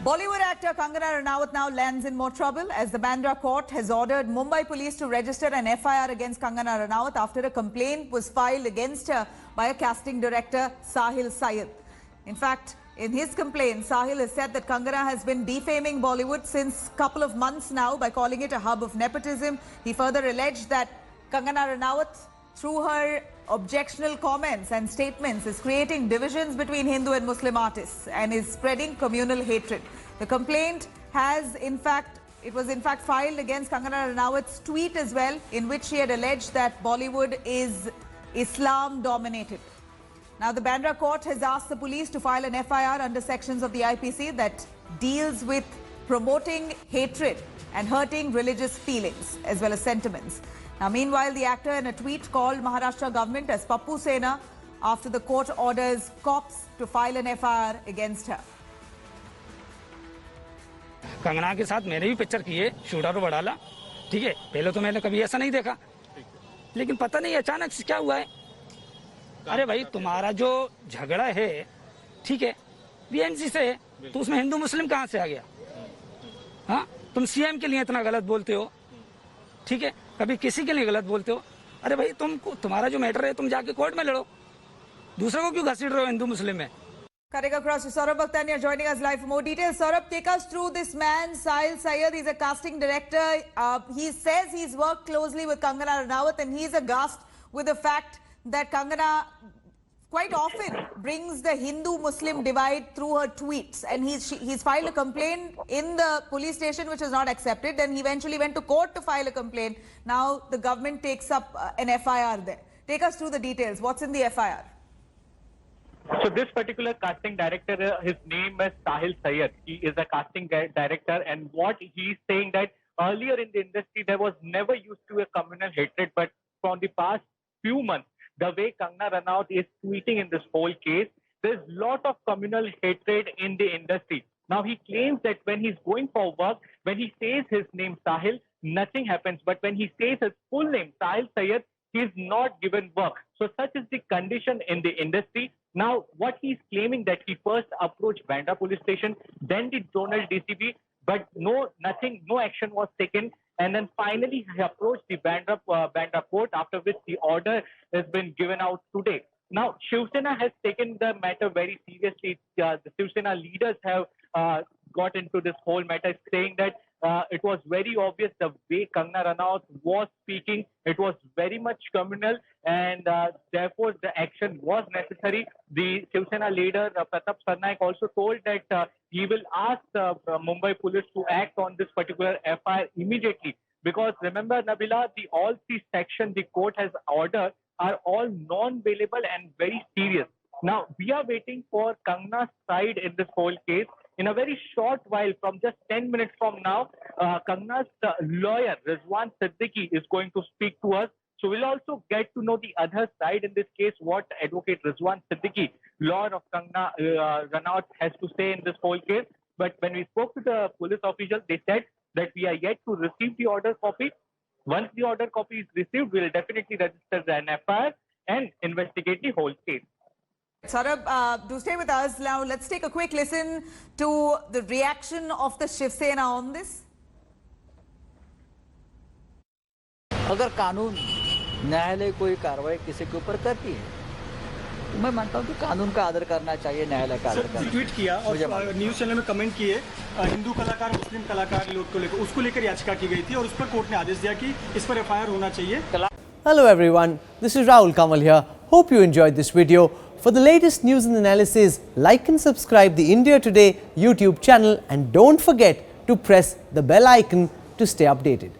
Bollywood actor Kangana Ranaut now lands in more trouble as the Bandra court has ordered Mumbai police to register an FIR against Kangana Ranaut after a complaint was filed against her by a casting director, Sahil Syed. In fact, in his complaint, Sahil has said that Kangana has been defaming Bollywood since a couple of months now by calling it a hub of nepotism. He further alleged that Kangana Ranaut, through her objectionable comments and statements, is creating divisions between Hindu and Muslim artists and is spreading communal hatred. The complaint was in fact filed against Kangana Ranaut's tweet as well, in which she had alleged that Bollywood is Islam dominated. Now, the Bandra court has asked the police to file an FIR under sections of the IPC that deals with promoting hatred and hurting religious feelings as well as sentiments. Now, meanwhile, the actor in a tweet called Maharashtra government as Pappu Sena after the court orders cops to file an FIR against her. Kangana के साथ मैंने भी picture किए, shooter बढ़ाला, ठीक है। पहले तो मैंने कभी ऐसा नहीं देखा, लेकिन पता नहीं अचानक से क्या हुआ है। अरे भाई, तुम्हारा जो झगड़ा है, ठीक है, बीएमसी से है, तो उसमें हिंदू मुस्लिम कहाँ से आ गया? हाँ, तुम सीएम के लिए इतना गलत बोलते हो, ठीक है, कभी किसी के लिए गलत बोलते हो। अरे भाई, तुम्हारा जो मैटर है, तुम जाके कोर्ट में लड़ो, दूसरों को क्यों घसीट रहे हो हिंदू मुस्लिम में? Cutting across to Saurabh Bhaktania joining us live for more details. Saurabh, take us through this man, Sahil Syed. He's a casting director. He says he's worked closely with Kangana Ranaut, and he's aghast with the fact that Kangana quite often brings the Hindu-Muslim divide through her tweets. And he's filed a complaint in the police station, which was not accepted. Then he eventually went to court to file a complaint. Now the government takes up an FIR there. Take us through the details. What's in the FIR? So this particular casting director, his name is Sahil Syed. He is a casting director, and what he's saying that earlier in the industry there was never used to a communal hatred, but from the past few months, the way Kangana Ranaut is tweeting in this whole case, there's a lot of communal hatred in the industry. Now he claims that when he's going for work, when he says his name Sahil, nothing happens, but when he says his full name Sahil Syed, he's not given work. So such is the condition in the industry. Now, what he's claiming that he first approached Bandra police station, then the zonal DCP, but no action was taken. And then finally he approached the Bandra court, after which the order has been given out today. Now, Shiv Sena has taken the matter very seriously. The Shiv Sena leaders have got into this whole matter, saying that it was very obvious the way Kangana Ranaut was speaking. It was very much communal, and therefore the action was necessary. The Shiv Sena leader Pratap Sarnaik also told that he will ask Mumbai police to act on this particular FIR immediately. Because remember, Nabila, all three sections the court has ordered are all non-bailable and very serious. Now, we are waiting for Kangana's side in this whole case. In a very short while, from just 10 minutes from now, Kangana's lawyer, Rizwan Siddiqui, is going to speak to us. So we'll also get to know the other side in this case, what Advocate Rizwan Siddiqui, lawyer of Kangana Ranaut, has to say in this whole case. But when we spoke to the police officials, they said that we are yet to receive the order copy. Once the order copy is received, we'll definitely register an FIR and investigate the whole case. Saurabh, do stay with us. Now, let's take a quick listen to the reaction of the Shiv Sena on this. अगर कानून न्यायालय कोई कार्रवाई किसी के ऊपर करती है, तो मैं मानता हूँ कि कानून का आदर करना चाहिए, न्यायालय का आदर करना। ट्वीट किया और न्यूज़ चैनल में कमेंट किए हिंदू कलाकार मुस्लिम कलाकार लोग को लेकर, उसको लेकर याचिका की गई थी और उस पर कोर्ट ने आदेश दिया कि इस पर FIR होना चाहिए। Hello everyone, this is Rahul Kamal here. Hope you enjoyed this video. For the latest news and analysis, like and subscribe the India Today YouTube channel, and don't forget to press the bell icon to stay updated.